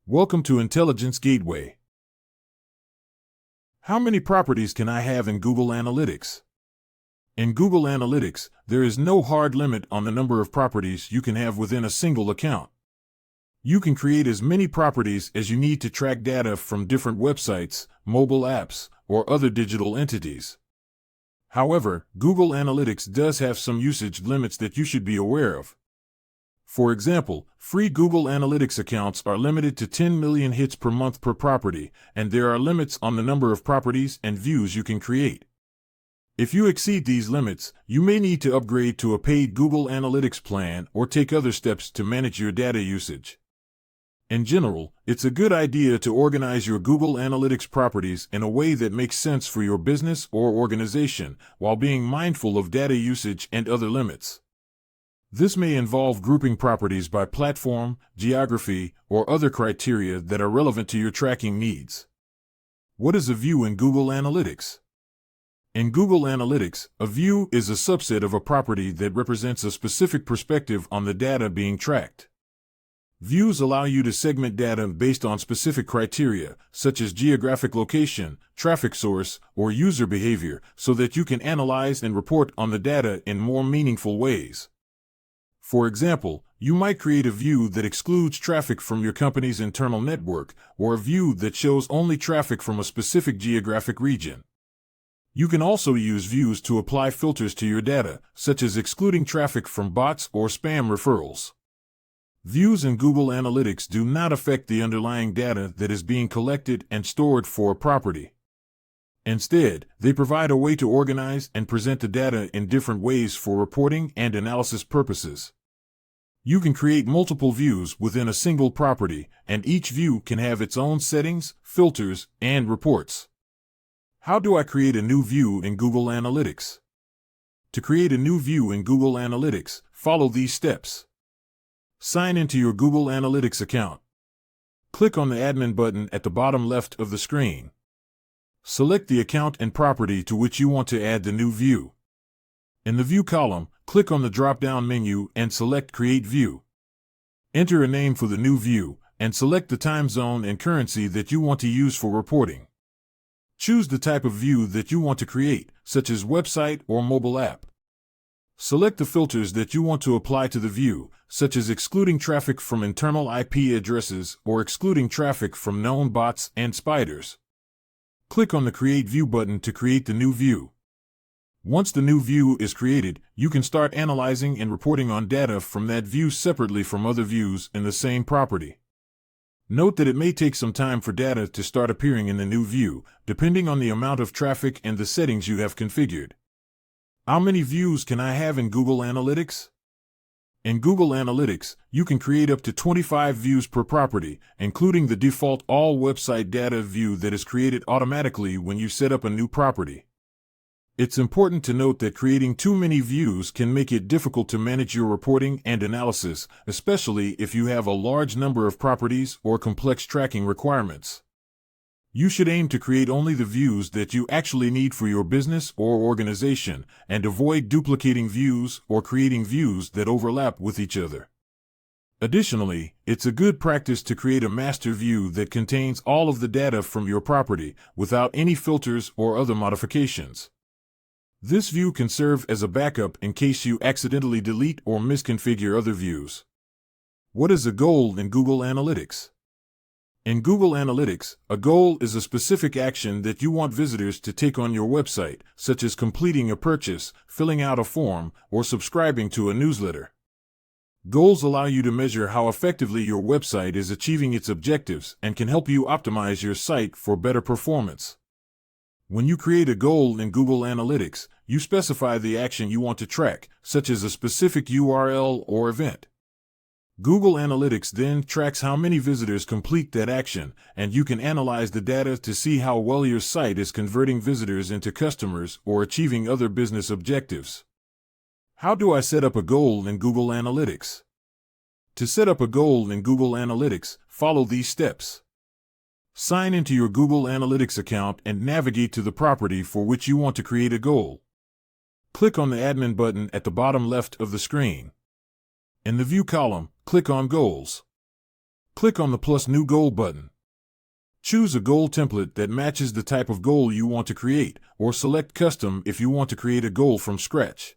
Welcome to Intelligence Gateway. How many properties can I have in Google Analytics? In Google Analytics, there is no hard limit on the number of properties you can have within a single account. You can create as many properties as you need to track data from different websites, mobile apps, or other digital entities. However, Google Analytics does have some usage limits that you should be aware of. For example, free Google Analytics accounts are limited to 10 million hits per month per property, and there are limits on the number of properties and views you can create. If you exceed these limits, you may need to upgrade to a paid Google Analytics plan or take other steps to manage your data usage. In general, it's a good idea to organize your Google Analytics properties in a way that makes sense for your business or organization, while being mindful of data usage and other limits. This may involve grouping properties by platform, geography, or other criteria that are relevant to your tracking needs. What is a view in Google Analytics? In Google Analytics, a view is a subset of a property that represents a specific perspective on the data being tracked. Views allow you to segment data based on specific criteria, such as geographic location, traffic source, or user behavior, so that you can analyze and report on the data in more meaningful ways. For example, you might create a view that excludes traffic from your company's internal network, or a view that shows only traffic from a specific geographic region. You can also use views to apply filters to your data, such as excluding traffic from bots or spam referrals. Views in Google Analytics do not affect the underlying data that is being collected and stored for a property. Instead, they provide a way to organize and present the data in different ways for reporting and analysis purposes. You can create multiple views within a single property, and each view can have its own settings, filters, and reports. How do I create a new view in Google Analytics? To create a new view in Google Analytics, follow these steps. Sign into your Google Analytics account. Click on the admin button at the bottom left of the screen. Select the account and property to which you want to add the new view. In the View column, click on the drop-down menu and select Create View. Enter a name for the new view, and select the time zone and currency that you want to use for reporting. Choose the type of view that you want to create, such as website or mobile app. Select the filters that you want to apply to the view, such as excluding traffic from internal IP addresses or excluding traffic from known bots and spiders. Click on the Create View button to create the new view. Once the new view is created, you can start analyzing and reporting on data from that view separately from other views in the same property. Note that it may take some time for data to start appearing in the new view, depending on the amount of traffic and the settings you have configured. How many views can I have in Google Analytics? In Google Analytics, you can create up to 25 views per property, including the default All Website Data view that is created automatically when you set up a new property. It's important to note that creating too many views can make it difficult to manage your reporting and analysis, especially if you have a large number of properties or complex tracking requirements. You should aim to create only the views that you actually need for your business or organization, and avoid duplicating views or creating views that overlap with each other. Additionally, it's a good practice to create a master view that contains all of the data from your property, without any filters or other modifications. This view can serve as a backup in case you accidentally delete or misconfigure other views. What is a goal in Google Analytics? In Google Analytics, a goal is a specific action that you want visitors to take on your website, such as completing a purchase, filling out a form, or subscribing to a newsletter. Goals allow you to measure how effectively your website is achieving its objectives and can help you optimize your site for better performance. When you create a goal in Google Analytics, you specify the action you want to track, such as a specific URL or event. Google Analytics then tracks how many visitors complete that action, and you can analyze the data to see how well your site is converting visitors into customers or achieving other business objectives. How do I set up a goal in Google Analytics? To set up a goal in Google Analytics, follow these steps. Sign into your Google Analytics account and navigate to the property for which you want to create a goal. Click on the admin button at the bottom left of the screen. In the View column, click on Goals. Click on the plus new goal button. Choose a goal template that matches the type of goal you want to create, or select custom if you want to create a goal from scratch.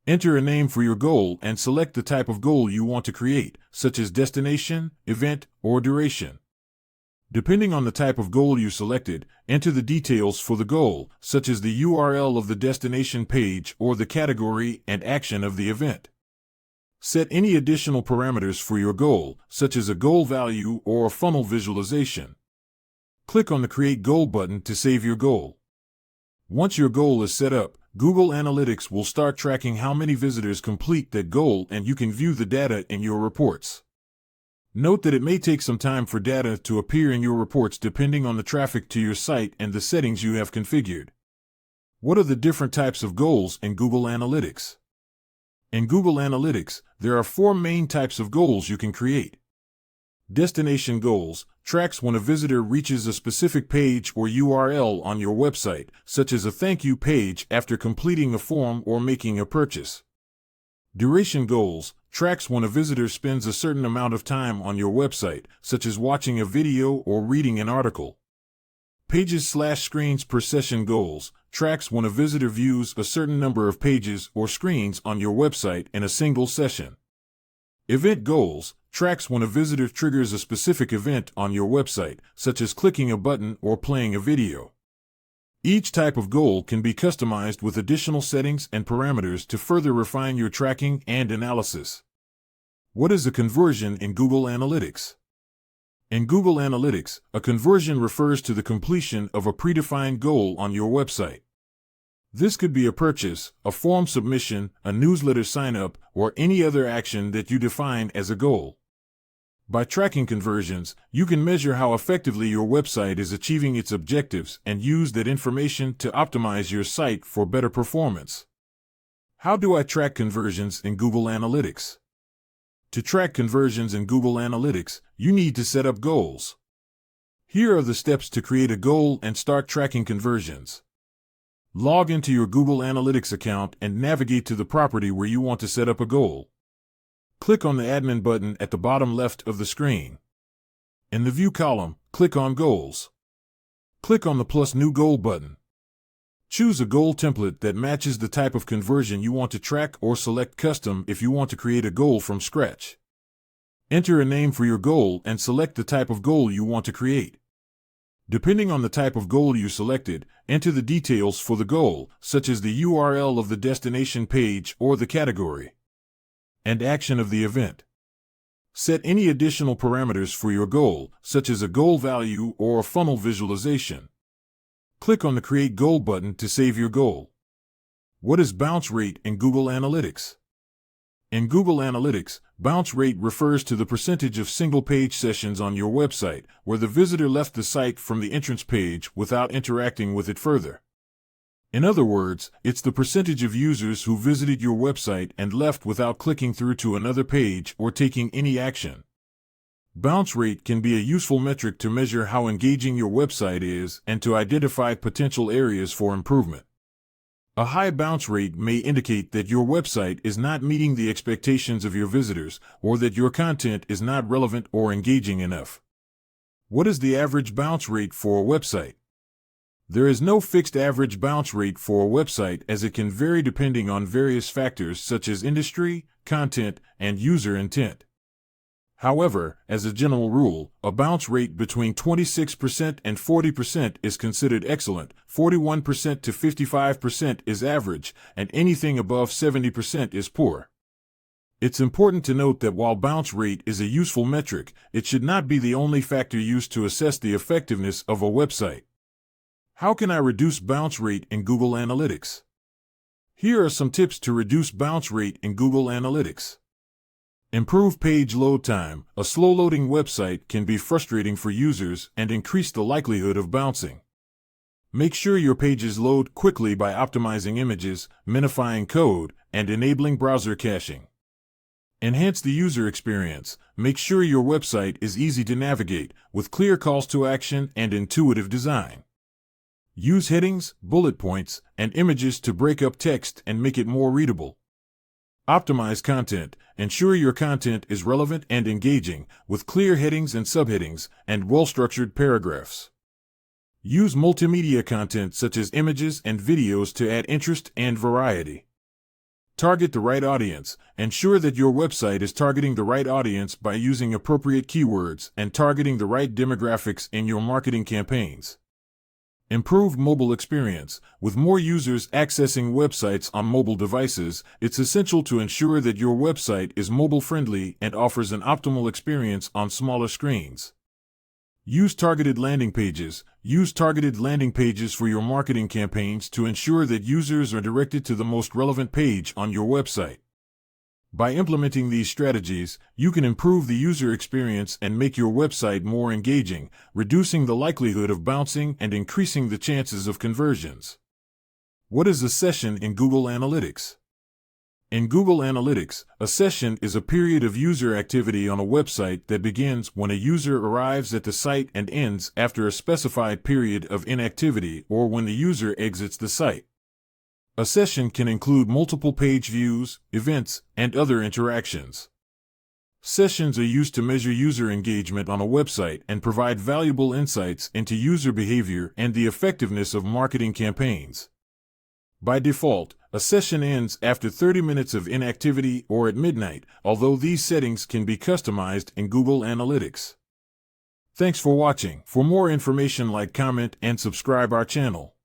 Enter a name for your goal and select the type of goal you want to create, such as destination, event, or duration. Depending on the type of goal you selected, enter the details for the goal, such as the URL of the destination page or the category and action of the event. Set any additional parameters for your goal, such as a goal value or a funnel visualization. Click on the Create Goal button to save your goal. Once your goal is set up, Google Analytics will start tracking how many visitors complete that goal, and you can view the data in your reports. Note that it may take some time for data to appear in your reports depending on the traffic to your site and the settings you have configured. What are the different types of goals in Google Analytics? In Google Analytics, there are 4 main types of goals you can create. Destination goals tracks when a visitor reaches a specific page or URL on your website, such as a thank you page after completing a form or making a purchase. Duration goals tracks when a visitor spends a certain amount of time on your website, such as watching a video or reading an article. Pages/screens per session goals tracks when a visitor views a certain number of pages or screens on your website in a single session. Event goals tracks when a visitor triggers a specific event on your website, such as clicking a button or playing a video. Each type of goal can be customized with additional settings and parameters to further refine your tracking and analysis. What is a conversion in Google Analytics? In Google Analytics, a conversion refers to the completion of a predefined goal on your website. This could be a purchase, a form submission, a newsletter sign-up, or any other action that you define as a goal. By tracking conversions, you can measure how effectively your website is achieving its objectives and use that information to optimize your site for better performance. How do I track conversions in Google Analytics? To track conversions in Google Analytics, you need to set up goals. Here are the steps to create a goal and start tracking conversions. Log into your Google Analytics account and navigate to the property where you want to set up a goal. Click on the Admin button at the bottom left of the screen. In the View column, click on Goals. Click on the plus New Goal button. Choose a goal template that matches the type of conversion you want to track, or select Custom if you want to create a goal from scratch. Enter a name for your goal and select the type of goal you want to create. Depending on the type of goal you selected, enter the details for the goal, such as the URL of the destination page or the category and action of the event. Set any additional parameters for your goal, such as a goal value or a funnel visualization. Click on the Create Goal button to save your goal. What is bounce rate in Google Analytics? In Google Analytics, bounce rate refers to the percentage of single-page sessions on your website where the visitor left the site from the entrance page without interacting with it further. In other words, it's the percentage of users who visited your website and left without clicking through to another page or taking any action. Bounce rate can be a useful metric to measure how engaging your website is and to identify potential areas for improvement. A high bounce rate may indicate that your website is not meeting the expectations of your visitors, or that your content is not relevant or engaging enough. What is the average bounce rate for a website? There is no fixed average bounce rate for a website, as it can vary depending on various factors such as industry, content, and user intent. However, as a general rule, a bounce rate between 26% and 40% is considered excellent, 41% to 55% is average, and anything above 70% is poor. It's important to note that while bounce rate is a useful metric, it should not be the only factor used to assess the effectiveness of a website. How can I reduce bounce rate in Google Analytics? Here are some tips to reduce bounce rate in Google Analytics. Improve page load time. A slow-loading website can be frustrating for users and increase the likelihood of bouncing. Make sure your pages load quickly by optimizing images, minifying code, and enabling browser caching. Enhance the user experience. Make sure your website is easy to navigate, with clear calls to action and intuitive design. Use headings, bullet points, and images to break up text and make it more readable. Optimize content. Ensure your content is relevant and engaging, with clear headings and subheadings, and well-structured paragraphs. Use multimedia content such as images and videos to add interest and variety. Target the right audience. Ensure that your website is targeting the right audience by using appropriate keywords and targeting the right demographics in your marketing campaigns. Improve mobile experience. With more users accessing websites on mobile devices, it's essential to ensure that your website is mobile-friendly and offers an optimal experience on smaller screens. Use targeted landing pages. Use targeted landing pages for your marketing campaigns to ensure that users are directed to the most relevant page on your website. By implementing these strategies, you can improve the user experience and make your website more engaging, reducing the likelihood of bouncing and increasing the chances of conversions. What is a session in Google Analytics? In Google Analytics, a session is a period of user activity on a website that begins when a user arrives at the site and ends after a specified period of inactivity or when the user exits the site. A session can include multiple page views, events, and other interactions. Sessions are used to measure user engagement on a website and provide valuable insights into user behavior and the effectiveness of marketing campaigns. By default, a session ends after 30 minutes of inactivity or at midnight, although these settings can be customized in Google Analytics. Thanks for watching. For more information, like, comment, and subscribe our channel.